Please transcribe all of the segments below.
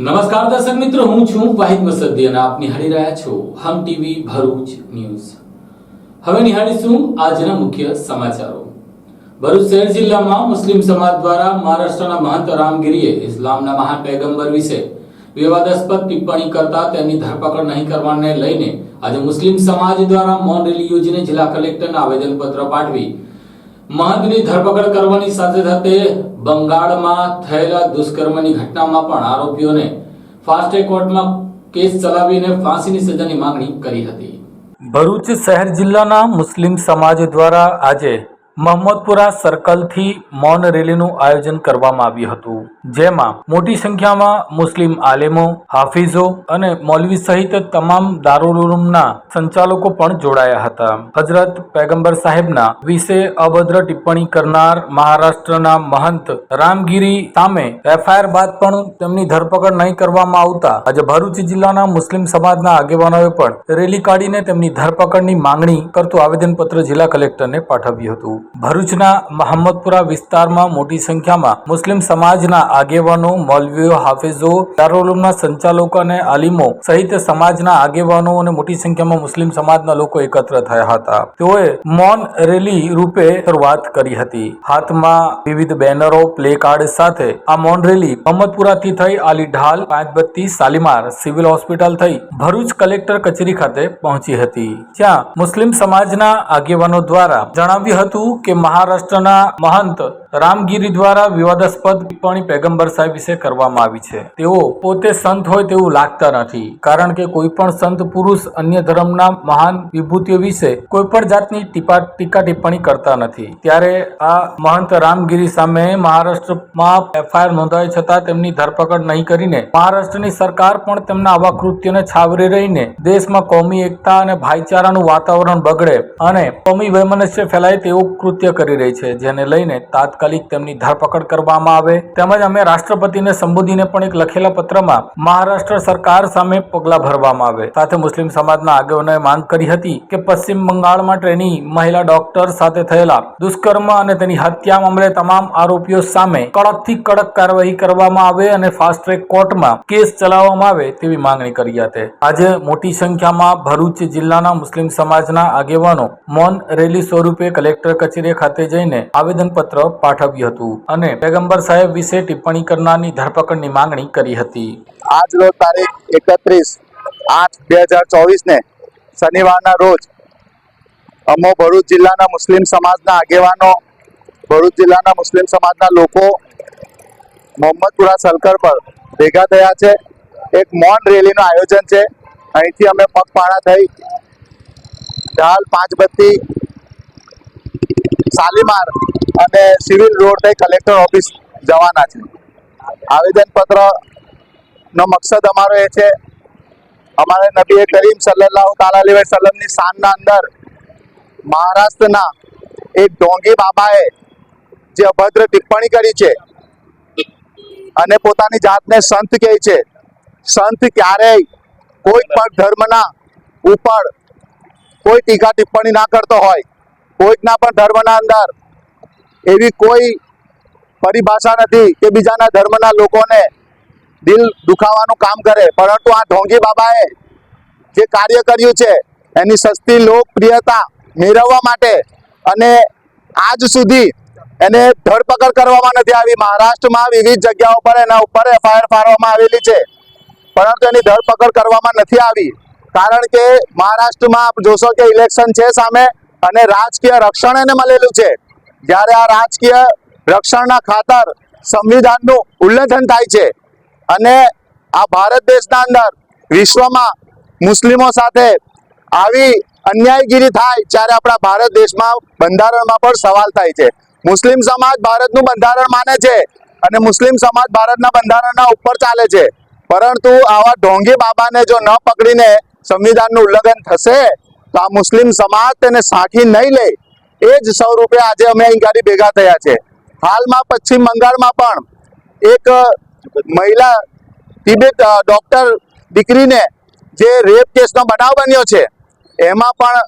નમસ્કાર દર્શક મિત્રો, હું છું વાહિદ મસદ્દી અને આપ નિહાળી રહ્યા છો હમ ટીવી ભરૂચ ન્યૂઝ। હવે નિહાળીશું આજના મુખ્ય સમાચારો। ભરૂચ શહેર જિલ્લામાં મુસ્લિમ સમાજ દ્વારા મહારાષ્ટ્રના મહંત રામગીરીએ ઇસ્લામના મહાન પૈગંબર વિશે વિવાદાસ્પદ ટિપ્પણી કરતા તેની ધરપકડ નહીં કરવાને લઈને આજે મુસ્લિમ સમાજ દ્વારા મૌન રેલી યોજીને જિલ્લા કલેક્ટરને આવેદનપત્ર પાઠવી महंतनी धरपकड़ करवानी साथे साथे बंगाळमां थयेला दुष्कर्मनी घटनामां पण आरोपीओने फास्ट ट्रेक कोर्टमां केस चलावीने फांसीनी सजानी मागणी करी हती। भरूच शहर जिल्लाना मुस्लिम समाज द्वारा आजे महम्मदपुरा सर्कल थी मौन रेलीનું આયોજન કરવામાં આવ્યું હતું, જેમાં મોટી સંખ્યામાં મુસ્લિમ આલેમો, હાફિઝો અને મૌલવી સહિત તમામ દારૂલુમના સંચાલકો પણ જોડાયા હતા। હજરત પૈગંબર સાહેબના વિશે અભદ્ર ટિપ્પણી કરનાર મહારાષ્ટ્રના મહંત રામગીરી સામે એફઆઈઆર બાદ પણ તેમની ધરપકડ નહીં કરવામાં આવતા આજે ભરૂચ જિલ્લાના મુસ્લિમ સમાજના આગેવાનોએ પણ રેલી કાઢીને તેમની ધરપકડની માંગણી કરતું આવેદનપત્ર જિલ્લા કલેક્ટરને પાઠવ્યું હતું। ભરૂચના મહમ્મદપુરા વિસ્તારમાં મોટી સંખ્યામાં મુસ્લિમ સમાજના આગેવાનો, મૌલવીઓ, હાફિઝો, દારૂલુમના સંચાલકો અને આલિમો સહિત સમાજના આગેવાનો અને મોટી સંખ્યામાં મુસ્લિમ સમાજના લોકો એકત્ર થયા હતા। તેઓએ મૌન રેલી રૂપે શરૂઆત કરી હતી। હાથમાં વિવિધ બેનરો, પ્લે કાર્ડ સાથે આ મૌન રેલી મહમ્મદપુરાથી થઈ આલી ઢાલ, પાંચબત્તી, શાલીમાર, સિવિલ હોસ્પિટલ થઈ ભરૂચ કલેક્ટર કચેરી ખાતે પહોંચી હતી, જ્યાં મુસ્લિમ સમાજના આગેવાનો દ્વારા જણાવ્યું હતું કે મહારાષ્ટ્રના મહંત રામગીરી દ્વારા વિવાદાસ્પદ ટિપ્પણી પૈગંબર સાહેબ વિશે કરવામાં આવી છે। તેઓ પોતે સંત હોય તેવું લાગતા નથી, કારણ કે કોઈ પણ સંત પુરુષ અન્ય ધર્મના મહાન વિભૂતિઓ વિશે કોઈ પણ જાતની ટીકા ટિપ્પણી કરતા નથી। ત્યારે આ મહંત રામગીરી સામે મહારાષ્ટ્રમાં એફઆઈઆર નોંધાઈ છતાં તેમની ધરપકડ નહીં કરીને મહારાષ્ટ્રની સરકાર પણ તેમના આવા કૃત્યોને છાવરી રહીને દેશમાં કોમી એકતા અને ભાઈચારાનું વાતાવરણ બગડે અને કોમી વૈમનસ્ય ફેલાય તેવું કૃત્ય કરી રહી છે, જેને લઈને તાત્કાલિક તેમની ધરપકડ કરવામાં આવે તેમજ અમે રાષ્ટ્રપતિને સંબોધીને પણ એક લખેલા પત્રમાં મહારાષ્ટ્ર સરકાર સામે પગલાં ભરવામાં આવે। સાથે મુસ્લિમ સમાજના આગેવાનોએ માંગ કરી હતી કે પશ્ચિમ બંગાળમાં ટ્રેની મહિલા ડોક્ટર સાથે થયેલા દુષ્કર્મ અને તેની હત્યા મામલે તમામ આરોપીઓ સામે કડકથી કડક કાર્યવાહી કરવામાં આવે અને ફાસ્ટ ટ્રેક કોર્ટમાં કેસ ચલાવવામાં આવે તેવી માંગણી કરી હતી। આજે મોટી સંખ્યામાં ભરૂચ જિલ્લાના મુસ્લિમ સમાજના આગેવાનો મૌન રેલી સ્વરૂપે કલેક્ટર કચેરી ખાતે જઈને આવેદનપત્ર પાઠવ્યું હતું અને પૈગંબર સાહેબ વિશે ટિપ્પણી કરનારની ધરપકડની માંગણી કરી હતી। આજ રોજ તારીખ 31/8/2024 ને શનિવારના રોજ અમો ભરૂચ જિલ્લાના મુસ્લિમ સમાજના આગેવાનો, ભરૂચ જિલ્લાના મુસ્લિમ સમાજના લોકો મોહમ્મદપુરા સર્કલ પર ભેગા થયા છે। એક મૌન રેલીનું આયોજન છે। અહીંથી અમે પગપાળા થઈ ઢાલ, પાંચબત્તી, શાલીમાર અને સિવિલ રોડ થઈ કલેક્ટર ઓફિસ જવાના છે। આવેદનપત્ર નો મકસદ અમારો એ છે, અમારે નબી કરીમ સલ્લલ્લાહુ તાલા અલૈહિ વસલ્લમની શાનના અંદર મહારાષ્ટ્રના એક ઢોંગી બાબાએ જે અભદ્ર ટિપ્પણી કરી છે અને પોતાની જાતને સંત કહે છે। સંત ક્યારેય કોઈ પણ ધર્મના ઉપર કોઈ ટીકા ટિપ્પણી ના કરતો હોય, કોઈકના પણ ધર્મના અંદર એવી કોઈ પરિભાષા નથી કે બીજાના ધર્મના લોકોને દિલ દુખાવાનું કામ કરે, પરંતુ આ ઢોંગી બાબાએ જે કાર્ય કર્યું છે એની સસ્તી લોકપ્રિયતા મેળવવા માટે અને આજ સુધી એને ધરપકડ કરવામાં નથી આવી। મહારાષ્ટ્રમાં વિવિધ જગ્યાઓ પર એના ઉપર એફઆઈઆર ફાળવવામાં આવેલી છે, પરંતુ એની ધરપકડ કરવામાં નથી આવી, કારણ કે મહારાષ્ટ્રમાં આપ જોશો કે ઇલેક્શન છે સામે અને રાજકીય રક્ષણ એને મળેલું છે। જ્યારે આ રાજકીય રક્ષણના ખાતર સંવિધાનનું ઉલ્લંઘન થાય છે અને આ ભારત દેશના અંદર વિશ્વમાં મુસ્લિમો સાથે આવી અન્યાયગીરી થાય ત્યારે આપણા ભારત દેશમાં બંધારણમાં પણ સવાલ થાય છે। મુસ્લિમ સમાજ ભારતનું બંધારણ માને છે અને મુસ્લિમ સમાજ ભારતના બંધારણના ઉપર ચાલે છે, પરંતુ આવા ઢોંગી બાબાને જો ન પકડીને સંવિધાનનું ઉલ્લંઘન થશે તો આ મુસ્લિમ સમાજ તેને સાંખી નહીં લે। એ જ સ્વરૂપે આજે અમે અહીં ગાડી ભેગા થયા છે। હાલમાં પશ્ચિમ બંગાળમાં પણ એક મહિલા તિબેટ ડોક્ટર દીકરીને જે રેપ કેસનો બનાવ બન્યો છે, એમાં પણ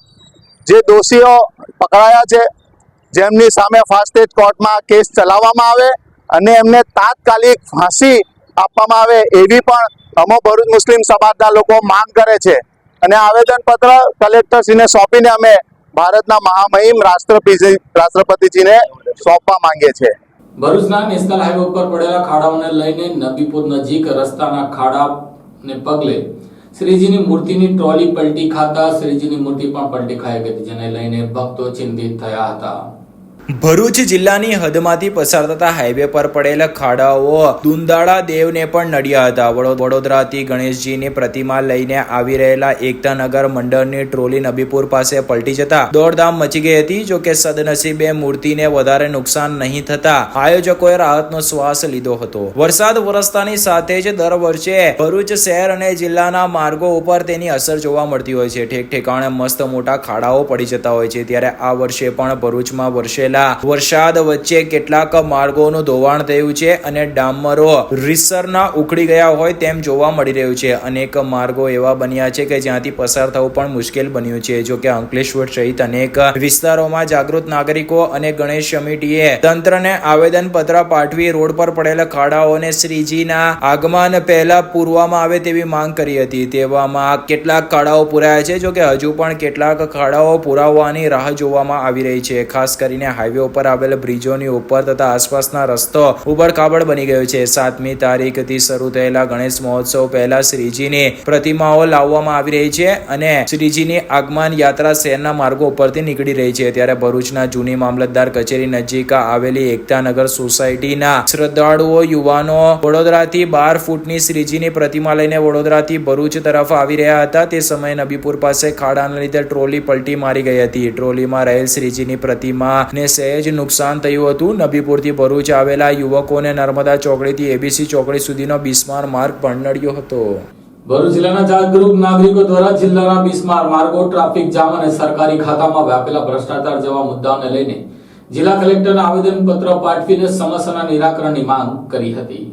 જે દોષીઓ પકડાયા છે, જેમની સામે ફાસ્ટ ટ્રેક કોર્ટમાં કેસ ચલાવવામાં આવે અને એમને તાત્કાલિક ફાંસી આપવામાં આવે એવી પણ અમો ભરૂચ મુસ્લિમ સમાજના લોકો માંગ કરે છે અને આવેદનપત્ર કલેક્ટરશ્રીને સોંપીને અમે ભારતના મહામહિમ રાષ્ટ્રપતિજીને સોંપવા માંગીએ છીએ. ભરૂચના નેશનલ હાઈવે ઉપર પડેલા ખાડાઓને લઈને નબીપુર નજીક રસ્તાના ખાડાને પગલે શ્રીજીની મૂર્તિની ટ્રોલી પલટી ખાતા શ્રીજીની મૂર્તિ પણ પલટી ખાઈ ગઈ, જેને લઈને ભક્તો ચિંતિત થયા હતા. ભરૂચ જિલ્લાની હદમાંથી પસાર થતા હાઈવે પર પડેલા ખાડાઓ દુંદાળા દેવને પણ નડ્યા હતા. વડોદરાથી ગણેશજીની પ્રતિમા લઈને આવી રહેલા એકતાનગર મંડળની ટ્રોલી નબીપુર પાસે પલટી જતા દોડધામ મચી ગઈ હતી. જો કે સદનસીબે મૂર્તિને વધારે નુકસાન નહીં થતા આયોજકોએ રાહતનો શ્વાસ લીધો હતો. વરસાદ વરસતાની સાથે જ દર વર્ષે ભરૂચ શહેર અને જિલ્લાના માર્ગો ઉપર તેની અસર જોવા મળતી હોય છે. ઠેક ઠેકાણે મસ્ત મોટા ખાડાઓ પડી જતા હોય છે. ત્યારે આ વર્ષે પણ ભરૂચમાં વરસેલા વરસાદ વચ્ચે કેટલાક માર્ગોનું ધોવાણ થયું છે અને ડામરો રીસરના ઉખડી ગયા હોય તેમ જોવા મળી રહ્યું છે. અનેક માર્ગો એવા બન્યા છે કે જ્યાંથી પસાર થવું પણ મુશ્કેલ બન્યું છે. જો કે અંકલેશ્વર સહિત અનેક વિસ્તારોમાં જાગૃત નાગરિકો અને ગણેશ કમિટીએ તંત્રને આવેદન પત્ર પાઠવી રોડ પર પડેલા ખાડાઓને શ્રીજીના આગમન પહેલા પૂરવામાં આવે તેવી માંગ કરી હતી. તેવામાં કેટલાક ખાડાઓ પૂરાયા છે. જો કે હજુ પણ કેટલાક ખાડાઓ પુરાવવાની રાહ જોવામાં આવી રહી છે. ખાસ કરીને હાઈવે ઉપર આવેલ બ્રિજોની ઉપર તથા આસપાસના રસ્તો ઉબડખાબડ બની ગયો છે. 7મી તારીખથી શરૂ થયેલા ગણેશ મહોત્સવ પહેલા શ્રીજીની પ્રતિમાઓ લાવવામાં આવી રહી છે અને શ્રીજીની આગમન યાત્રા શહેરના માર્ગો ઉપરથી નીકળી રહી છે. ત્યારે ભરૂચના જૂની મામલતદાર કચેરી નજીક આવેલી એકતાનગર સોસાયટીના શ્રદ્ધાળુઓ યુવાનો વડોદરાથી 12 ફૂટની શ્રીજીની પ્રતિમા લઈને વડોદરાથી ભરૂચ તરફ આવી રહ્યા હતા. તે સમયે નબીપુર પાસે ખાડાના લીધે ટ્રોલી પલટી મારી ગઈ હતી. ટ્રોલીમાં રહેલ શ્રીજીની પ્રતિમા ને સહેજ નુકસાન થયું હતું. નબીપુરથી ભરૂચ આવેલા યુવકોને નર્મદા ચોકડીથી એબીસી ચોકડી સુધીનો બિસ્માર માર્ગ પણ નડ્યો હતો. ભરૂચ જિલ્લાના જાગૃત નાગરિકો દ્વારા જિલ્લાના બિસ્માર માર્ગો, ટ્રાફિક જામ અને સરકારી ખાતામાં વ્યાપેલા ભ્રષ્ટાચાર જેવા મુદ્દાઓને લઈને જિલ્લા કલેક્ટરને આવેદનપત્ર પાઠવીને સમસ્યાના નિરાકરણની માંગ કરી હતી.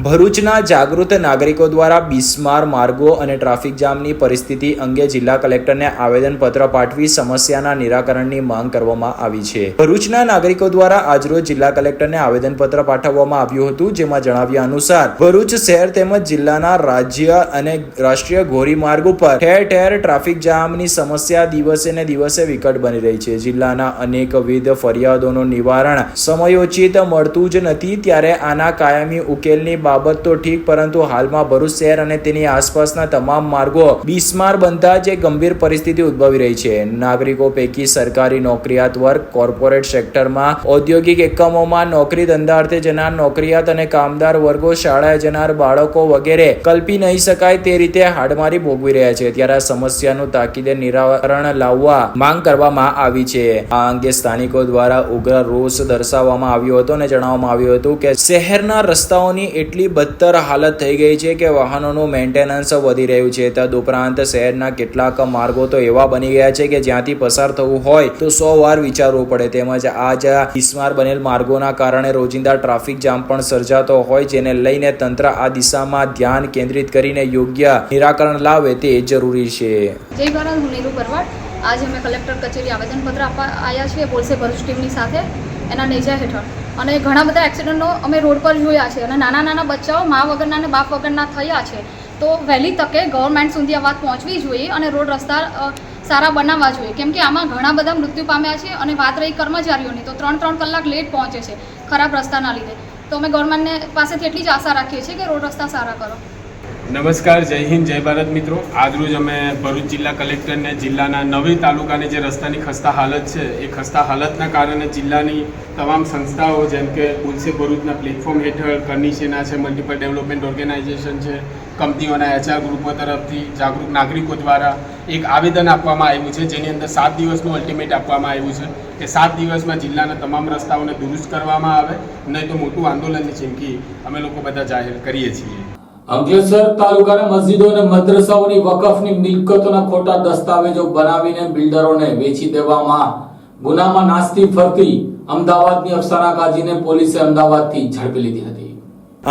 ભરૂચના જાગૃત નાગરિકો દ્વારા બિસ્માર માર્ગો અને ટ્રાફિક જામની પરિસ્થિતિ અંગે જિલ્લા કલેક્ટરને આવેદનપત્ર પાઠવી સમસ્યાના નિરાકરણની માંગ કરવામાં આવી છે. ભરૂચના નાગરિકો દ્વારા આજરોજ જિલ્લા કલેક્ટરને આવેદનપત્ર પાઠવવામાં આવ્યું હતું. જેમાં જણાવ્યા અનુસાર ભરૂચ શહેર તેમજ જિલ્લાના રાજ્ય અને રાષ્ટ્રીય ધોરીમાર્ગ ઉપર ઠેર ઠેર ટ્રાફિક જામની સમસ્યા દિવસે ને દિવસે વિકટ બની રહી છે. જિલ્લાના અનેકવિધ ફરિયાદોનું નિવારણ સમયોચિત મળતું જ નથી. ત્યારે આના કાયમી ઉકેલની બાબત તો ઠીક, પરંતુ હાલમાં ભરૂચ શહેર અને તેની આસપાસના તમામ માર્ગો બિસ્માર બનતા જે ગંભીર પરિસ્થિતિ ઉદ્ભવી રહી છે. નાગરિકો પૈકી સરકારી નોકરિયાત વર્ગ, કોર્પોરેટ સેક્ટરમાં, ઔદ્યોગિક એકમોમાં નોકરી ધંધાર્થે જનાર નોકરિયાત અને કામદાર વર્ગો, શાળાએ જનાર બાળકો વગેરે કલ્પી નહીં શકાય તે રીતે હાડમારી ભોગવી રહ્યા છે. ત્યારે આ સમસ્યાનું તાકીદે નિરાકરણ લાવવા માંગ કરવામાં આવી છે. આ અંગે સ્થાનિકો દ્વારા ઉગ્ર રોષ દર્શાવવામાં આવ્યો હતો અને જણાવવામાં આવ્યું હતું કે શહેરના રસ્તાઓની એટલી બદતર હાલત થઈ ગઈ છે કે વાહનોનું મેન્ટેનન્સ વધી રહ્યું છે. તદુપરાંત શહેરના કેટલાક માર્ગો તો એવા બની ગયા છે કે જ્યાંથી પસાર થવું હોય તો 100 વાર વિચારવું પડે. તેમજ આજ બિસ્માર બનેલ માર્ગોના કારણે રોજિંદા ટ્રાફિક જામ પણ સર્જાતો હોય, જેને લઈને તંત્ર આ દિશામાં ધ્યાન કેન્દ્રિત કરીને યોગ્ય નિરાકરણ લાવે તે જરૂરી છે. જય ભારત, હું નીરુ પરવાડ. આજે અમે કલેક્ટર કચેરી આવેદનપત્ર આપવા આવ્યા છીએ બોલસે ભરૂચ ટીમની સાથે એના નેજા હેઠળ. અને ઘણા બધા એક્સિડન્ટો અમે રોડ પર જોયા છે અને નાના નાના બચ્ચાઓ મા વગરના અને બાપ વગરના થયા છે. તો વહેલી તકે ગવર્મેન્ટ સુધી આ વાત પહોંચવી જોઈએ અને રોડ રસ્તા સારા બનાવવા જોઈએ. કેમ કે આમાં ઘણા બધા મૃત્યુ પામ્યા છે અને વાત રહી કર્મચારીઓની તો 3-3 કલાક લેટ પહોંચે છે ખરાબ રસ્તાના લીધે. તો અમે ગવર્મેન્ટને પાસેથી એટલી જ આશા રાખીએ છીએ કે રોડ રસ્તા સારા કરો. નમસ્કાર, જય હિન્દ, જય ભારત મિત્રો. આજરોજ અમે ભરૂચ જિલ્લા કલેક્ટરને જિલ્લાના 9 તાલુકાની જે રસ્તાની ખસ્તા હાલત છે એ ખસ્તા હાલતના કારણે જિલ્લાની તમામ સંસ્થાઓ જેમ કે પુલસે ભરૂચના પ્લેટફોર્મ હેઠળ કરનીસેના છે, મલ્ટિપલ ડેવલપમેન્ટ ઓર્ગેનાઇઝેશન છે, કંપનીઓના HR ગ્રુપો તરફથી જાગૃત નાગરિકો દ્વારા એક આવેદન આપવામાં આવ્યું છે, જેની અંદર 7 દિવસનું અલ્ટિમેટ આપવામાં આવ્યું છે કે 7 દિવસમાં જિલ્લાના તમામ રસ્તાઓને દુરુસ્ત કરવામાં આવે, નહીં તો મોટું આંદોલનની ચીમકી અમે લોકો બધા જાહેર કરીએ છીએ. અંકલેશ્વર તાલુકાના મસ્જિદો અને મદ્રસાઓની વકફની મિલકતોના ખોટા દસ્તાવેજો બનાવીને બિલ્ડરોને વેચી દેવામાં ગુનામાં નાસતી ફરતી અમદાવાદની અફસાના કાજીને પોલીસે અમદાવાદથી ઝડપી લીધી હતી.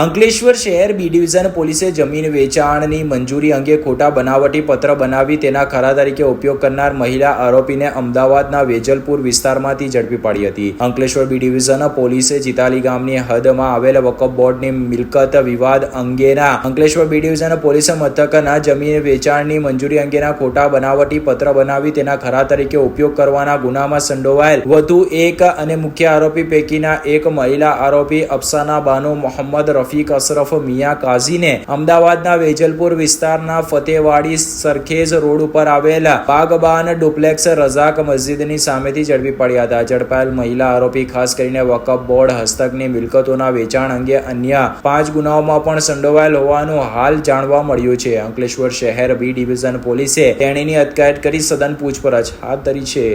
અંકલેશ્વર શહેર બી ડિવિઝન પોલીસે જમીન વેચાણની મંજૂરી અંગે ખોટા બનાવટી પત્ર બનાવી તેના ખરા તરીકે ઉપયોગ કરનાર મહિલા આરોપીને અમદાવાદના વેજલપુર વિસ્તારમાંથી ઝડપી પાડી હતી. અંકલેશ્વર બી ડિવિઝન પોલીસે ચિતાલી ગામની હદમાં આવેલ વકફ બોર્ડની મિલકત વિવાદ અંગેના અંકલેશ્વર બી ડિવિઝન પોલીસ મથકના જમીન વેચાણની મંજૂરી અંગેના ખોટા બનાવટી પત્ર બનાવી તેના ખરા તરીકે ઉપયોગ કરવાના ગુનામાં સંડોવાયેલ વધુ એક અને મુખ્ય આરોપી પૈકીના એક મહિલા આરોપી અફસાના બાનો મોહમ્મદ રફીક અશરફ મિયા કાઝીને અમદાવાદના વેજલપુર વિસ્તારના ફતેવાડી સરખેજ રોડ ઉપર આવેલા બાગબાન ડુપ્લેક્સ રઝાક મસ્જિદની સામેથી ઝડપી પડ્યા હતા. ઝડપાયેલ મહિલા આરોપી ખાસ કરીને વકફ બોર્ડ હસ્તકની મિલકતોના વેચાણ અંગે અન્ય 5 ગુનાઓમાં પણ સંડોવાયેલ હોવાનું હાલ જાણવા મળ્યું છે. અંકલેશ્વર શહેર બી ડિવિઝન પોલીસે તેણીની અટકાયત કરી સઘન પૂછપરછ હાથ ધરી છે.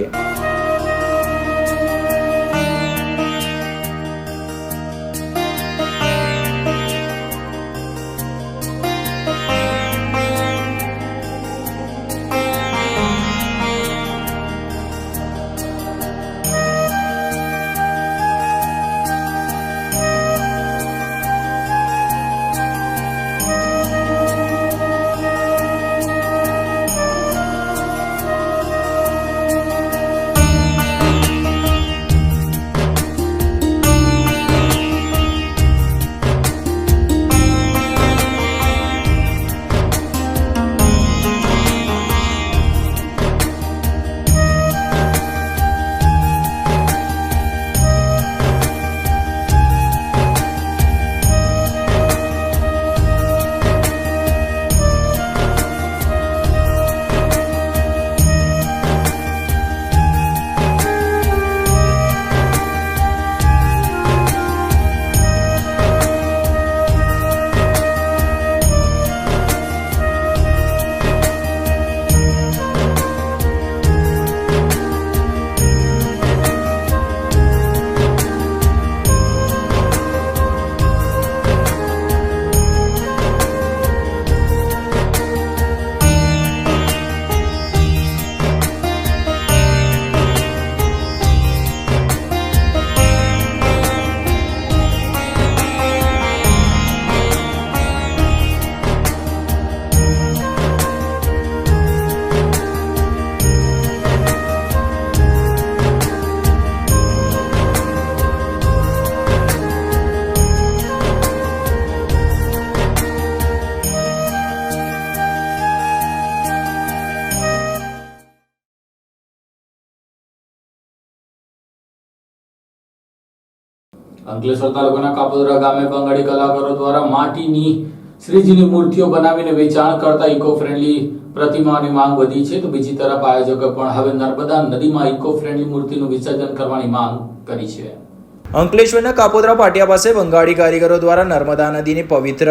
અંકલેશ્વર તાલુકાના કાપોદ્રા ગામે બંગાળી કલાકારો દ્વારા માટીની શ્રીજીની મૂર્તિઓ બનાવીને વેચાણ કરતા ઇકો ફ્રેન્ડલી પ્રતિમાની માંગ વધી છે, તો બીજી તરફ આયોજકો પણ હવે નર્મદા નદીમાં ઇકો ફ્રેન્ડલી મૂર્તિનું વિસર્જન કરવાની માંગ કરી છે. અંકલેશ્વરના કાપોદ્રા પાટિયા પાસે બંગાળી કારીગરો દ્વારા નર્મદા નદીની પવિત્ર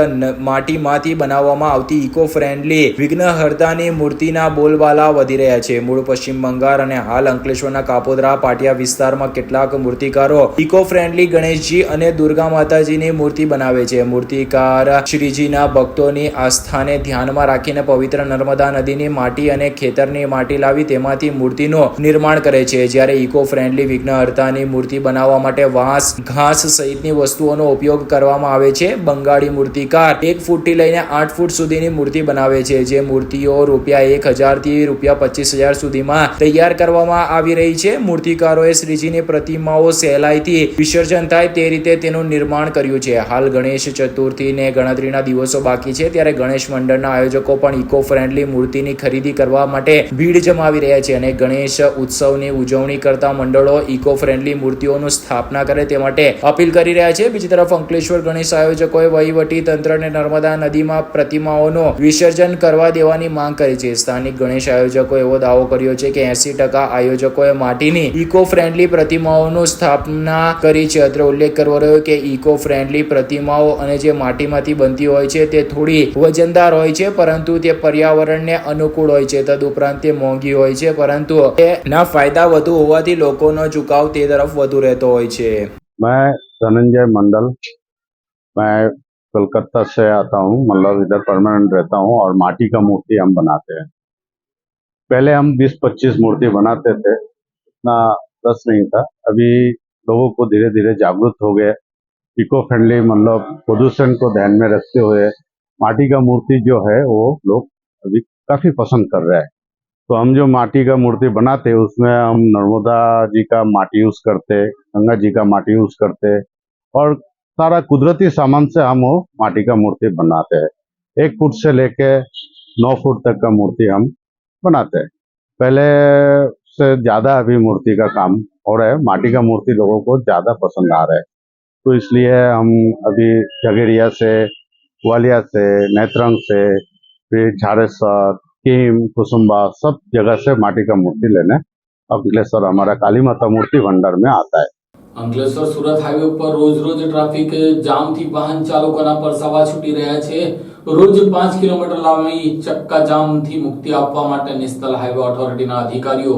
માટીમાંથી બનાવવામાં આવતી ઇકો ફ્રેન્ડલી વિઘ્નહર્તાની મૂર્તિના બોલબાલા વધી રહ્યા છે. મૂળ પશ્ચિમ બંગાળ અને હાલ અંકલેશ્વરના કાપોદ્રા પાટિયા વિસ્તારમાં કેટલાક મૂર્તિકારો ઇકો ફ્રેન્ડલી ગણેશજી અને દુર્ગા માતાજીની મૂર્તિ બનાવે છે. મૂર્તિકાર શ્રીજીના ભક્તોની આસ્થાને ધ્યાનમાં રાખીને પવિત્ર નર્મદા નદીની માટી અને ખેતરની માટી લાવી તેમાંથી મૂર્તિનું નિર્માણ કરે છે. જ્યારે ઇકો ફ્રેન્ડલી વિઘ્નહર્તાની મૂર્તિ બનાવવા માટે ઘાસ સહિતની વસ્તુઓનો ઉપયોગ કરવામાં આવે છે. બંગાળી મૂર્તિકાર 1 ફૂટથી લઈને 8 ફૂટ સુધીની મૂર્તિ બનાવે છે, જે મૂર્તિઓ ₹1000 થી ₹25,000 સુધીમાં તૈયાર કરવામાં આવી રહી છે. મૂર્તિકારોએ શ્રીજીની પ્રતિમાઓ સહેલાઈથી વિસર્જન થાય તે રીતે તેનું નિર્માણ કર્યું છે. હાલ ગણેશ ચતુર્થીને ગણતરીના દિવસો બાકી છે, ત્યારે ગણેશ મંડળના આયોજકો પણ ઇકો ફ્રેન્ડલી મૂર્તિની ખરીદી કરવા માટે ભીડ જમાવી રહ્યા છે અને ગણેશ ઉત્સવની ઉજવણી કરતા મંડળો ઇકો ફ્રેન્ડલી મૂર્તિઓનું સ્થાપના કરે તે માટે અપીલ કરી રહ્યા છે. બીજી તરફ અંકલેશ્વર ગણેશ આયોજકોએ વહીવટી તંત્રને નર્મદા નદીમાં પ્રતિમાઓનું વિસર્જન કરવા દેવાની માંગ કરી છે. સ્થાનિક ગણેશ આયોજકોએ એવો દાવો કર્યો છે કે 80% આયોજકોએ માટીની ઇકો ફ્રેન્ડલી પ્રતિમાઓનું સ્થાપના કરી છે. અત્રે ઉલ્લેખ કરવો રહ્યો કે ઇકો ફ્રેન્ડલી પ્રતિમાઓ અને જે માટીમાંથી બનતી હોય છે તે થોડી વજનદાર હોય છે, પરંતુ તે પર્યાવરણને અનુકૂળ હોય છે. તદુપરાંત તે મોંઘી હોય છે, પરંતુ તેના ફાયદા વધુ હોવાથી લોકોનો ઝુકાવ તે તરફ વધુ રહેતો હોય છે. मैं धनंजय मंडल, मैं कोलकाता से आता हूँ, मतलब इधर परमानेंट रहता हूँ और माटी का मूर्ति हम बनाते हैं. पहले हम 20-25 मूर्ति बनाते थे, इतना रस नहीं था. अभी लोगों को धीरे धीरे जागरूक हो गए इको फ्रेंडली, मतलब प्रदूषण को ध्यान में रखते हुए माटी का मूर्ति जो है वो लोग अभी काफी पसंद कर रहे हैं। तो हम जो माटी का मूर्ति बनाते हैं उसमें हम नर्मदा जी का माटी यूज करते, गंगा जी का माटी यूज करते और सारा कुदरती सामान से हम वो माटी का मूर्ति बनाते हैं। 1 फुट से लेके 9 फुट तक का मूर्ति हम बनाते हैं। पहले से ज्यादा अभी मूर्ति का काम हो रहा है, माटी का मूर्ति लोगों को ज्यादा पसंद आ रहा है। तो इसलिए हम अभी झगेरिया से, ग्वालियर से, नेत्रंग से, फिर झारेसर, कीम, कुसुम्बा सब जगह से माटी का मूर्ति लेने अंकलेश्वर हमारा काली माता मूर्ति भंडार में आता है। અંકલેશ્વર સુરત હાઈવે ઉપર રોજ ટ્રાફિક જામથી વાહન ચાલકોના પરસાવા છૂટી રહ્યા છે. રોજ 5 કિલોમીટર લાંબી ચક્કા જામથી મુક્તિ આપવા માટે નેશનલ હાઈવે ઓથોરિટીના અધિકારીઓ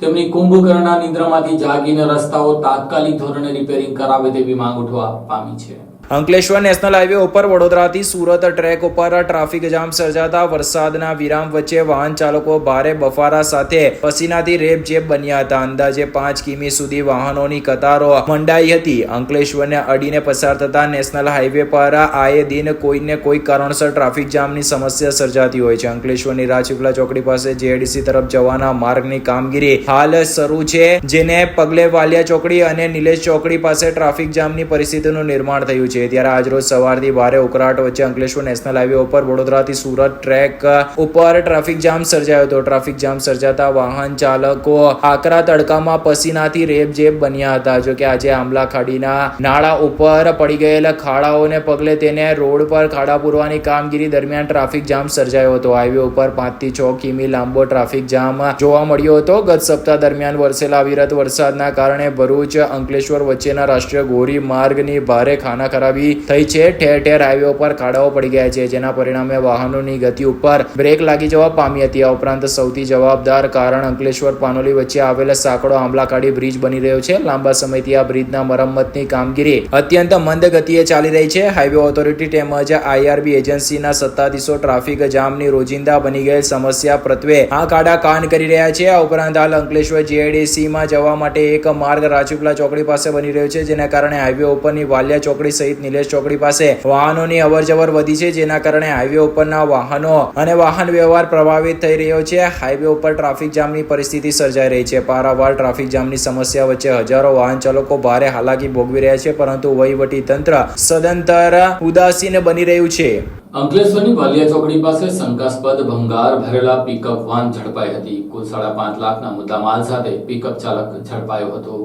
તેમની કુંભકર્ણના નિદ્રામાંથી જાગીને રસ્તાઓ તાત્કાલિક ધોરણે રિપેરિંગ કરાવે તેવી માંગ ઉઠવા પામી છે. અંકલેશ્વર નેશનલ હાઈવે ઉપર વડોદરાથી સુરત ટ્રેક ઉપર ટ્રાફિક જામ સર્જાતા વરસાદના વિરામ વચ્ચે વાહન ચાલકો ભારે બફારા સાથે પસીનાથી રેબઝેબ બન્યા હતા. અંદાજે 5 કિમી સુધી વાહનોની કતારો મંડાઈ હતી. અંકલેશ્વરને અડીને પસાર થતા નેશનલ હાઈવે પર આયે દિન કોઈને કોઈ કારણસર ટ્રાફિક જામની સમસ્યા સર્જાતી હોય છે. અંકલેશ્વરની રાજપીપળા ચોકડી પાસે જેડીસી તરફ જવાના માર્ગની કામગીરી હાલ શરૂ છે, જેને પગલે વાલિયા ચોકડી અને નિલેશ ચોકડી પાસે ટ્રાફિક જામની પરિસ્થિતિનું નિર્માણ થયું છે. ત્યારે આજરોજ સવારથી ભારે ઉકળાટ વચ્ચે અંકલેશ્વર નેશનલ હાઈવે ઉપર વડોદરાથી સુરત ટ્રેક ઉપર ટ્રાફિક જામ સર્જાયો હતો. ટ્રાફિક જામ સર્જાતા વાહન ચાલકો આકરા તડકામાં પસીનાથી રેબઝેબ બન્યા હતા. જો કે આજે આંબલા ખાડીના નાળા ઉપર પડી ગયેલા ખાડાઓને પગલે તેને રોડ પર ખાડા પૂરવાની કામગીરી દરમિયાન ટ્રાફિક જામ સર્જાયો હતો. હાઈવે ઉપર 5 થી 6 કિમી લાંબો ટ્રાફિક જામ જોવા મળ્યો હતો. ગત સપ્તાહ દરમિયાન વરસેલા અવિરત વરસાદના કારણે ભરૂચ અંકલેશ્વર વચ્ચેના રાષ્ટ્રીય ધોરી માર્ગની ભારે ખાનાખરાબી થઈ છે. ઠેર ઠેર હાઈવે ઉપર ખાડાઓ પડી ગયા છે, જેના પરિણામે વાહનોની ગતિ ઉપર બ્રેક લાગી જવા પામી હતી. આ ઉપરાંત સૌથી જવાબદાર કારણ અંકલેશ્વર પાનોલી વચ્ચે આવેલા સાંકડો આંબલાખાડી બ્રિજ બની રહ્યો છે. લાંબા સમયથી આ બ્રિજના મરમ્મતની કામગીરી અત્યંત મંદ ગતિએ ચાલી રહી છે. હાઈવે ઓથોરિટી તેમજ આઈઆરબી એજન્સીના સત્તાધીશો ટ્રાફિક જામની રોજિંદા બની ગયેલ સમસ્યા પ્રત્યે આ કાડા કાન કરી રહ્યા છે. આ ઉપરાંત હાલ અંકલેશ્વર જીઆઈડીસીમાં જવા માટે એક માર્ગ રાજપીપળા ચોકડી પાસે બની રહ્યો છે, જેના કારણે હાઈવે ઉપરની વાલિયા ચોકડી સહિત નિલેશ ચોકડી પાસે વાહનોની અવરજવર વધી છે, જેના કારણે હાઈવે ઉપરના વાહનો અને વાહન વ્યવહાર પ્રભાવિત થઈ રહ્યો છે. હાઈવે ઉપર ટ્રાફિક જામની પરિસ્થિતિ સર્જાઈ રહી છે. પારાવાર ટ્રાફિક જામની સમસ્યા વચ્ચે હજારો વાહન ચાલકો ભારે હાલાકી ભોગવી રહ્યા છે, પરંતુ વહીવટી તંત્ર સદંતર ઉદાસીન બની રહ્યું છે. અંકલેશ્વરની વાલિયા ચોકડી પાસે શંકાસ્પદ ભંગાર ભરેલા પિકઅપ વાન ઝડપાઈ હતી. કુલ 5.5 લાખના મુદ્દામાલ સાથે પિકઅપ ચાલક ઝડપાયો હતો.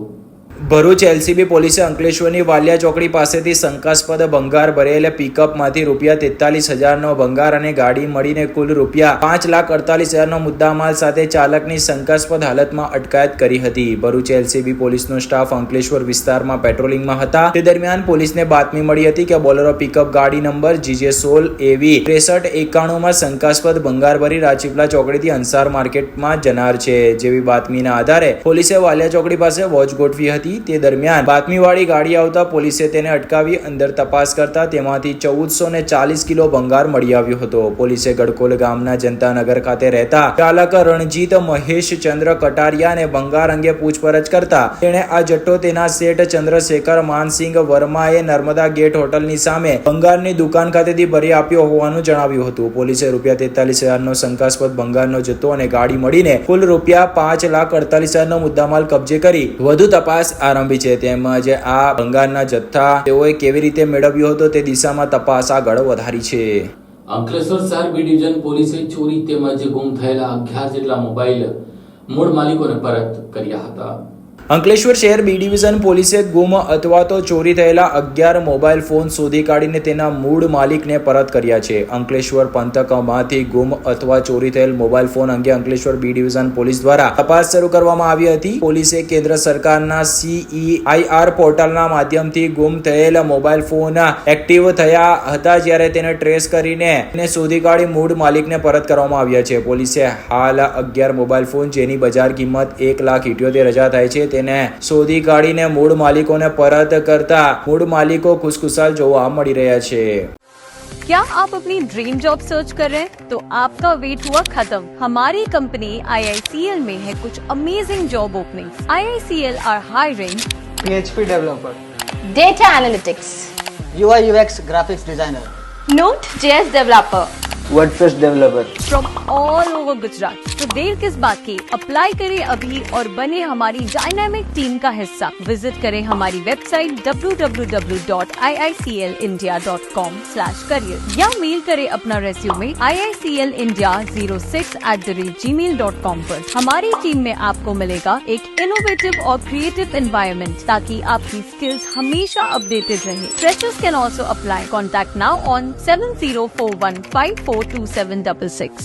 ભરૂચ એલસીબી પોલીસે અંકલેશ્વરની વાલિયા ચોકડી પાસેથી શંકાસ્પદ ભંગાર ભરેલા પિકઅપમાંથી ₹43,000નો ભંગાર અને ગાડી મળીને કુલ ₹5,48,000નો મુદ્દામાલ સાથે ચાલકની શંકાસ્પદ હાલતમાં અટકાયત કરી હતી. ભરૂચ એલસીબી પોલીસનો સ્ટાફ અંકલેશ્વર વિસ્તારમાં પેટ્રોલિંગમાં હતા. તે દરમિયાન પોલીસને બાતમી મળી હતી કે બોલેરો પિકઅપ ગાડી નંબર GJ16AV 6391માં શંકાસ્પદ ભંગાર ભરી રાજપીપળા ચોકડીથી અંસાર માર્કેટમાં જનાર છે. જેવી બાતમીના આધારે પોલીસે વાલિયા ચોકડી પાસે વોચ ગોઠવી હતી. તે દરમિયાન બાતમીવાળી ગાડી આવતા પોલીસે તેને અટકાવી અંદર તપાસ કરતા તેમાંથી 1440 કિલો ભંગાર મળી આવ્યો હતો. પોલીસે ગડકોલ ગામના જનતાનગર ખાતે રહેતા ચાલક રણજીત મહેશ ચંદ્ર કટારિયાને ભંગાર અંગે પૂછપરછ કરતા તેણે આ જથ્થો તેના શેઠ ચંદ્રશેખર માનસિંહ વર્માએ નર્મદા ગેટ હોટલની સામે ભંગારની દુકાન ખાતેથી ભરી આપ્યો હોવાનું જણાવ્યું હતું. પોલીસે ₹43,000નો શંકાસ્પદ ભંગારનો જથ્થો અને ગાડી મળીને કુલ ₹5,48,000નો મુદ્દામાલ કબજે કરી વધુ તપાસ આરંભી છે. તેમજ આ ભંગારના જથ્થા તેઓએ કેવી રીતે મેળવ્યો હતો તે દિશામાં તપાસ આગળ વધારી છે. અંકલેશ્વર શહેર બી ડિવિઝન પોલીસે ચોરી તેમજ ગુમ થયેલા 11 જેટલા મોબાઈલ મૂળ માલિકોને પરત કર્યા હતા. અંકલેશ્વર શહેર બી ડિવિઝન પોલીસે ગુમ અથવા તો ચોરી થયેલા 11 મોબાઈલ ફોન શોધી કાઢીને તેના મૂળ માલિકને પરત કર્યા છે. અંકલેશ્વર પંથકમાંથી ગુમ અથવા ચોરી થયેલ મોબાઈલ ફોન અંગે અંકલેશ્વર બી ડિવિઝન પોલીસ દ્વારા તપાસ શરૂ કરવામાં આવી હતી. પોલીસે કેન્દ્ર સરકારના CEIR પોર્ટલના માધ્યમથી ગુમ થયેલ મોબાઈલ ફોન એક્ટિવ થયા હતા, જ્યારે તેને ટ્રેસ કરીને તેને શોધી કાઢી મૂળ માલિકને પરત કરવામાં આવ્યા છે. પોલીસે હાલ 11 મોબાઈલ ફોન જેની બજાર કિંમત 1,78,000 થાય છે તેને શોધી કાઢીને મૂળ માલિકોને પરત કરતા મૂળ માલિકો ખુશખુશાલ જોવા મળી રહ્યા છે. क्या आप अपनी ड्रीम जॉब सर्च कर रहे हैं? तो आपका वेट हुआ खत्म. हमारी कंपनी IICL में है कुछ amazing job openings. IICL are hiring PHP developer, data analytics, UI UX graphics designer, Node.js developer WordPress developer. from all over Gujarat. तो देर किस बात की, अप्लाई करें अभी और बने हमारी डायनामिक टीम का हिस्सा। विजिट करें हमारी वेबसाइट www.iiclindia.com/career या मेल करें अपना रेज्यूमे iiclindia06@gmail.com पर। हमारी टीम में आपको मिलेगा एक इनोवेटिव और क्रिएटिव एनवायरनमेंट ताकि आपकी स्किल्स हमेशा अपडेटेड रहे। Freshers can also apply. Contact now on 7041542766.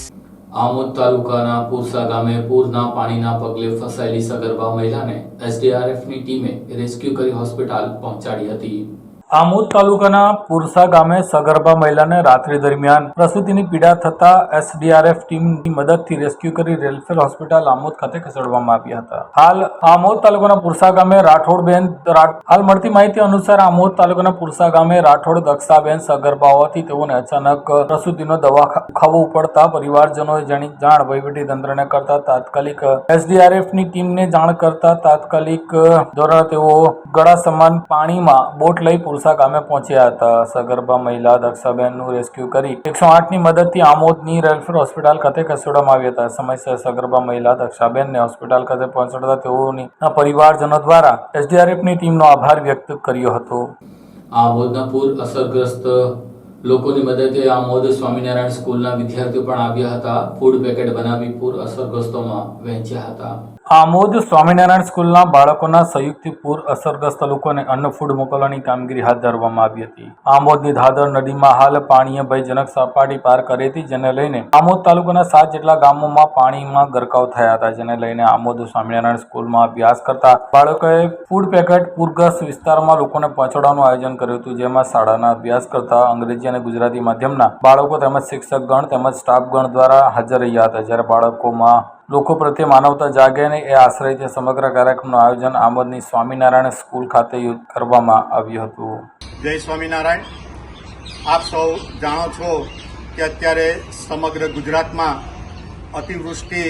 Amod તાલુકાના પુરસા ગામે પૂરના પાણીના પગલે ફસાયેલી સગર્ભા મહિલાને એસડીઆરએફની ટીમે રેસ્ક્યુ કરી હોસ્પિટલ પહોંચાડી હતી. આમોદ તાલુકાના પુરસા ગામે સગર્ભા મહિલાને રાત્રિ દરમિયાન પ્રસૂતિની પીડા થતા એસડીઆરએફ ટીમની મદદથી રેસ્ક્યુ કરી રેલફેર હોસ્પિટલ આમોદ ખાતે ખસેડવામાં આવ્યા હતા. હાલ આમોદ તાલુકાના પુરસા ગામે હાલ મળતી માહિતી અનુસાર આમોદ તાલુકાના પુરસા ગામે રાઠોડ દક્ષાબેન સગર્ભા હોવાથી તેઓને અચાનક પ્રસૂતિનો દવાખાવો ઉપડતા પરિવારજનોએ જાણ વહીવટી તંત્રને કરતા તાત્કાલિક એસડીઆરએફની ટીમને જાણ કરતા તાત્કાલિક ધોરણે તેઓ ગળા સમાન પાણીમાં બોટ લઈ પુરસા ગામે પહોંચ્યા હતા. સગર્ભા મહિલા દક્ષાબેનનું રેસ્ક્યુ કરી 108ની મદદથી આમોદની રેલફેર હોસ્પિટલ ખાતે ખસેડવામાં આવ્યા હતા. સમયસર સગર્ભા મહિલા દક્ષાબેનને હોસ્પિટલ ખાતે પહોંચાડતા તેઓના પરિવારજનો દ્વારા એસડીઆરએફની ટીમનો આભાર વ્યક્ત કર્યો હતો. આમોદના પૂર અસરગ્રસ્ત લોકોની મદદે આમોદ સ્વામિનારાયણ સ્કૂલના વિદ્યાર્થીઓ પણ આવ્યા હતા. ફૂડ પેકેટ બનાવી પૂર અસરગ્રસ્તોમાં વહેંચ્યા હતા. આમોદ સ્વામિનારાયણ સ્કૂલના બાળકોના સંયુક્ત પૂર અસરગ્રસ્ત લોકોને અન્ન ફૂડ મોકલવાની કામગીરી હાથ ધરવામાં આવી હતી. આમોદની ધાદર નદીમાં હાલ પાણીએ ભયજનક સપાટી પાર કરી હતી, જેને લઈને આમોદ તાલુકાના 7 જેટલા ગામોમાં પાણીમાં ગરકાવ થયા હતા. જેને લઈને આમોદ સ્વામિનારાયણ સ્કૂલમાં અભ્યાસ કરતા બાળકોએ ફૂડ પેકેટ પૂરગ્રસ્ત વિસ્તારમાં લોકોને પહોંચાડવાનું આયોજન કર્યું હતું, જેમાં શાળાના અભ્યાસ કરતા અંગ્રેજી અને ગુજરાતી માધ્યમના બાળકો તેમજ શિક્ષકગણ તેમજ સ્ટાફગણ દ્વારા હાજર રહ્યા હતા. જ્યારે બાળકોમાં લોકો પ્રત્યે માનવતા જાગે ને એ આશ્રયથી સમગ્ર કાર્યક્રમનું આયોજન આમોદની સ્વામિનારાયણ સ્કૂલ ખાતે કરવામાં આવ્યું હતું. જય સ્વામિનારાયણ. આપ સૌ જાણો છો કે અત્યારે સમગ્ર ગુજરાતમાં અતિવૃષ્ટિ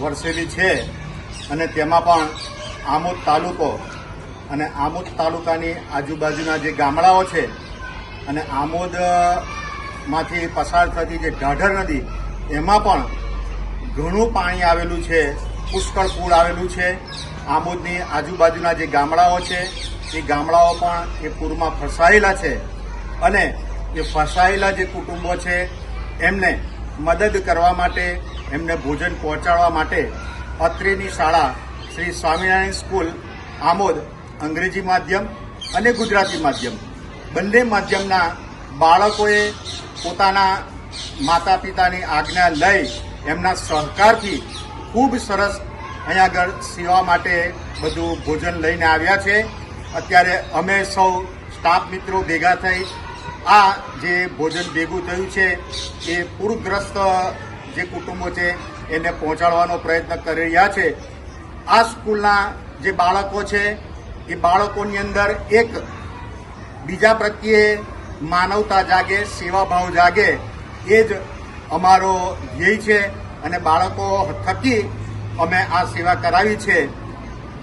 વરસેલી છે અને તેમાં પણ આમોદ તાલુકો અને આમોદ તાલુકાની આજુબાજુના જે ગામડાઓ છે અને આમોદમાંથી પસાર થતી જે ઢાઢર નદી એમાં પણ ઘણું પાણી આવેલું છે, પુષ્કળ પૂર આવેલું છે. આમોદની આજુબાજુના જે ગામડાઓ છે એ ગામડાઓ પણ એ પૂરમાં ફસાયેલા છે અને એ ફસાયેલા જે કુટુંબો છે એમને મદદ કરવા માટે, એમને ભોજન પહોંચાડવા માટે અત્રેની શાળા શ્રી સ્વામિનારાયણ સ્કૂલ આમોદ અંગ્રેજી માધ્યમ અને ગુજરાતી માધ્યમ બંને માધ્યમના બાળકોએ પોતાના માતા પિતાની આજ્ઞા લઈ એમના સહકારથી ખૂબ સરસ અહીંયા આગળ સેવા માટે બધું ભોજન લઈને આવ્યા છે. અત્યારે અમે સૌ સ્ટાફ મિત્રો ભેગા થઈ આ જે ભોજન ભેગું થયું છે એ પૂરગ્રસ્ત જે કુટુંબો છે એને પહોંચાડવાનો પ્રયત્ન કરી રહ્યા છે. આ સ્કૂલના જે બાળકો છે એ બાળકોની અંદર એક બીજા પ્રત્યે માનવતા જાગે, સેવાભાવ જાગે, એ જ અમારો ધ્યેય છે અને બાળકો થકી અમે આ સેવા કરાવી છે.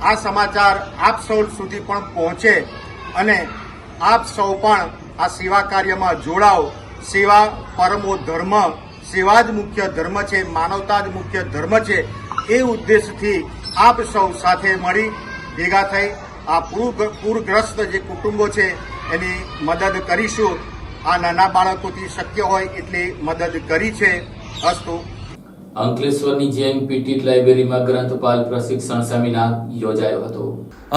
આ સમાચાર આપ સૌ સુધી પણ પહોંચે અને આપ સૌ પણ આ સેવા કાર્યમાં જોડાઓ. સેવા પરમો ધર્મ, સેવા જ મુખ્ય ધર્મ છે, માનવતા જ મુખ્ય ધર્મ છે. એ ઉદ્દેશથી આપ સૌ સાથે મળી ભેગા થઈ આ પૂરગ્રસ્ત જે કુટુંબો છે એની મદદ કરીશું. આ નાના બાળકોથી શક્ય હોય એટલી મદદ કરી છે. અસ્તુ. અંકલેશ્વરની જેએનપીટી લાઇબ્રેરીમાં ગ્રંથપાલ પ્રશિક્ષણ સેમિનાર યોજાયો હતો.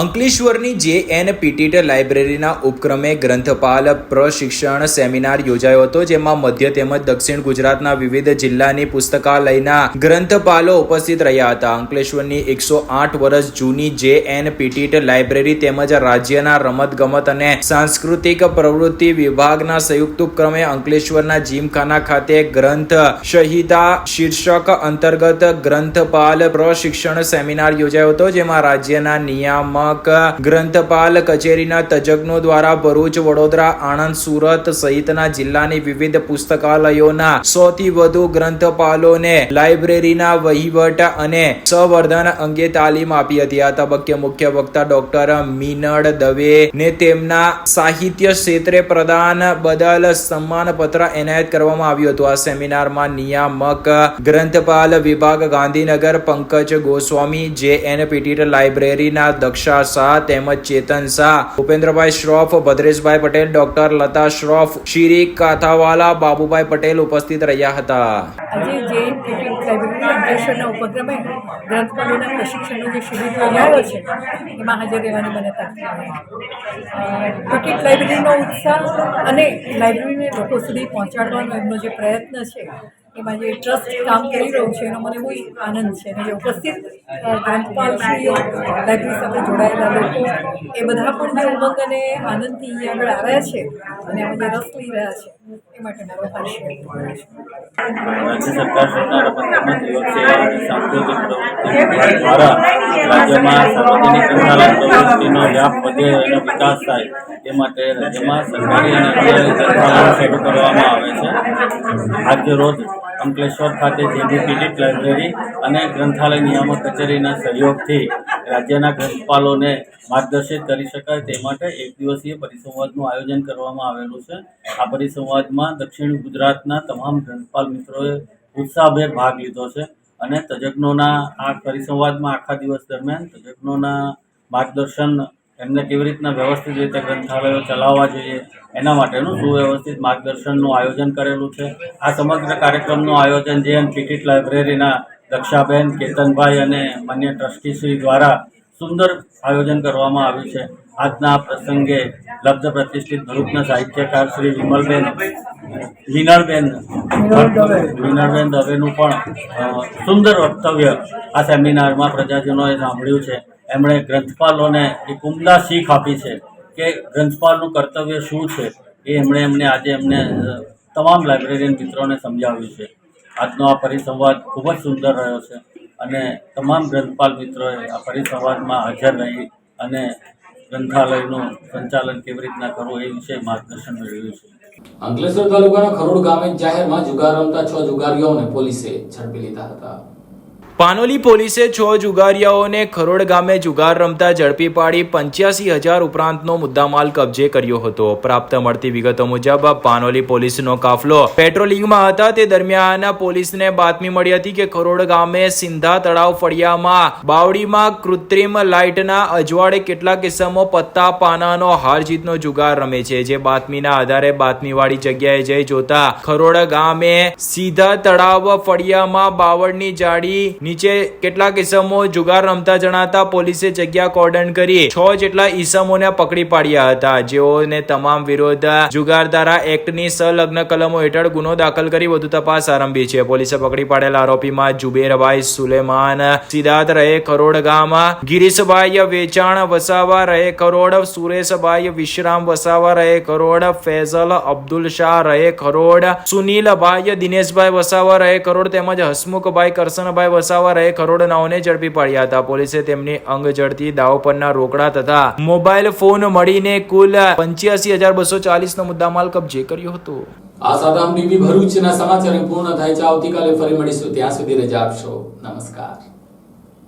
અંકલેશ્વરની જેએનપીટી લાઇબ્રેરીના ઉપક્રમે ગ્રંથપાલ પ્રશિક્ષણ સેમિનાર યોજાયો હતો, જેમાં મધ્ય તેમજ દક્ષિણ ગુજરાતના વિવિધ જિલ્લાની પુસ્તકાલયના ગ્રંથપાલો ઉપસ્થિત રહ્યા હતા. અંકલેશ્વરની 108 વર્ષ જૂની જેએનપીટી લાઇબ્રેરી તેમજ રાજ્યના રમતગમત અને સાંસ્કૃતિક પ્રવૃત્તિ વિભાગના સંયુક્ત ઉપક્રમે અંકલેશ્વરના જીમખાના ખાતે ગ્રંથ શહીદા શીર્ષક પોષક અંતર્ગત ગ્રંથપાલ પ્રશિક્ષણ સેમિનાર યોજાયો હતો, જેમાં રાજ્યના નિયામક ગ્રંથપાલ કચેરીના તજજ્ઞો દ્વારા ભરૂચ, વડોદરા, આણંદ, સુરત સહિતના જિલ્લાની વિવિધ પુસ્તકાલયોના 100 થી વધુ ગ્રંથપાલોને લાઇબ્રેરીના વહીવટ અને સંવર્ધન અંગે તાલીમ આપી હતી. આ તબક્કે મુખ્ય વક્તા ડોક્ટર મીનળ દવે ને તેમના સાહિત્ય ક્ષેત્રે પ્રદાન બદલ સન્માનપત્ર એનાયત કરવામાં આવ્યું હતું. આ સેમિનારમાં નિયામક ગ્રંથપાલ વિભાગ ગાંધીનગર પંકજ ગોસ્વામી, JNPT લાઇબ્રેરીના દક્ષા શાહ તેમજ ચેતન શાહ, ભૂપેન્દ્રભાઈ શ્રોફ, ભદ્રેશભાઈ પટેલ, ડોક્ટર લતા શ્રોફ, શ્રી કાથાવાલા, બાબુભાઈ પટેલ ઉપસ્થિત રહ્યા હતા. આજે JNPT લાઇબ્રેરી અધ્યક્ષના ઉપક્રમે ગ્રંથપાલોના પ્રશિક્ષણનો જે શિબિર યોજાયો છે એમાં હાજર રહેવાની મને તક મળી. ટિકિટ લાઇબ્રેરીનો ઉત્સાહ અને લાઇબ્રેરીને લોકો સુધી પહોંચાડવાનો એમનો જે પ્રયત્ન છે, એમાં જે ટ્રસ્ટ કામ કરી રહ્યું છે એનો મને બહુ આનંદ છે. અને જે ઉપસ્થિત ગ્રંથપાલશ્રીઓ, લાઇબ્રેરી સાથે જોડાયેલા લોકો, એ બધા પણ જે ઉમંગ અને આનંદથી અહીંયા આગળ આવ્યા છે અને એમાં જે રસ લઈ રહ્યા છે એ માટે મારો આભાર વ્યક્ત કરું છું. રાજ્ય સરકાર સરકાર રમત યુવક સેવા અને સાંસ્કૃતિક પ્રવૃત્તિ દ્વારા રાજ્યમાં સાર્વજનિક ગ્રંથાલય પ્રવૃત્તિનો વ્યાપ વધે અને વિકાસ થાય તે માટે રાજ્યમાં સરકારી અને અધિકારી ગ્રંથાલયો શરૂ કરવામાં આવે છે. આજના રોજ અંકલેશ્વર ખાતે JNPT લાઇબ્રેરી અને ગ્રંથાલય નિયામક કચેરીના સહયોગથી રાજ્યના ગ્રંથપાલોને માર્ગદર્શિત કરી શકાય તે માટે એક દિવસીય પરિસંવાદનું આયોજન કરવામાં આવેલું છે. આ પરિસંવાદમાં દક્ષિણ ગુજરાતના તમામ ગ્રંથપાલ મિત્રોએ ઉત્સાહભેર ભાગ લીધો છે અને તજજ્ઞોના આ પરિસંવાદમાં આખા દિવસ દરમિયાન તજજ્ઞોના માર્ગદર્શન, એમને કેવી રીતના વ્યવસ્થિત રીતે ગ્રંથાલયો ચલાવવા જોઈએ એના માટેનું સુવ્યવસ્થિત માર્ગદર્શનનું આયોજન કરેલું છે. આ સમગ્ર કાર્યક્રમનું આયોજન JNPT લાઇબ્રેરીના દક્ષાબેન, કેતનભાઈ અને માન્ય ટ્રસ્ટીશ્રી દ્વારા સુંદર આયોજન કરવામાં આવ્યું છે. આજના પ્રસંગે લબ્ધ પ્રતિષ્ઠિત ભરૂચના સાહિત્યકાર શ્રી વીનળબેન દવેનું પણ સુંદર વક્તવ્ય આ સેમિનારમાં પ્રજાજનોએ સાંભળ્યું છે. એમણે ગ્રંથપાલોને એક ઉમદા શીખ આપી છે કે ગ્રંથપાલનું કર્તવ્ય શું છે એ એમણે આજે તમામ લાઇબ્રેરિયન મિત્રોને સમજાવ્યું છે. આજનો આ પરિસંવાદ ખૂબ જ સુંદર રહ્યો છે અને તમામ ગ્રંથપાલ મિત્રોએ આ પરિસંવાદમાં હાજર રહી અને ગ્રંથાલયનું સંચાલન કેવી રીતના કરવું એ વિશે માર્ગદર્શન મેળવ્યું છે. અંકલેશ્વર તાલુકાના ખરોડ ગામે જાહેરમાં જુગાર રમતા 6 જુગારીઓને પોલીસે ઝડપી લીધા હતા. પાનોલી પોલીસે 6 જુગારીયાઓને ખરોડ ગામે જુગાર રમતા ઝડપી પાડી 85,000 ઉપરાંતનો મુદ્દામાલ કબજે કર્યો હતો. પ્રાપ્ત મળતી વિગતો મુજબ પાનોલી પોલીસનો કાફલો પેટ્રોલિંગમાં હતા તે દરમિયાન પોલીસને બાતમી મળી હતી કે ખરોડ ગામે સિંધા તળાવ ફળિયામાં બાવડીમાં કૃત્રિમ લાઇટના અજવાળે કેટલાક કિસ્સામાં પત્તા પાનાનો હાર જીતનો જુગાર રમે છે. જે બાતમીના આધારે બાતમીવાળી જગ્યાએ જઈ જોતા ખરોડ ગામે સીધા તળાવ ફળિયામાં બાવળની જાળી નીચે કેટલાક ઈસમો જુગાર રમતા જણાતા પોલીસે જગ્યા કોર્ડન કરી 6 જેટલા ઈસમોને પકડી પાડ્યા હતા, જેઓને તમામ વિરુદ્ધ જુગારધારા એક્ટની સંલગ્ન કલમો હેઠળ ગુનો દાખલ કરી વધુ તપાસ આરંભી છે. પોલીસે પકડી પાડેલા આરોપીમાં જુબેરભાઈ સુલેમાન સિદ્ધાર્થ રહે ખરોડ ગામ, ગિરીશભાઈ વેચાણ વસાવા રહે ખરોડ, સુરેશભાઈ વિશ્રામ વસાવા રહે ખરોડ, ફેઝલ અબ્દુલ શાહ રહે ખરોડ, સુનિલભાઈ દિનેશભાઈ વસાવા રહે ખરોડ તેમજ હસમુખભાઈ કરસનભાઈ વસાવા રહે ખરોડ નાઓને ઝડપી પાડ્યા હતા. પોલીસે તેમની અંગ ઝડપી, દાવ પરના રોકડા તથા મોબાઈલ ફોન મળીને કુલ 85,240 નો મુદ્દામાલ કબજે કર્યો હતો. આ સાથે ટીવી ભરૂચના સમાચાર પૂર્ણ થાય છે. આવતીકાલે ફરી મળીશું. ત્યાં સુધી રજા આપશો. નમસ્કાર.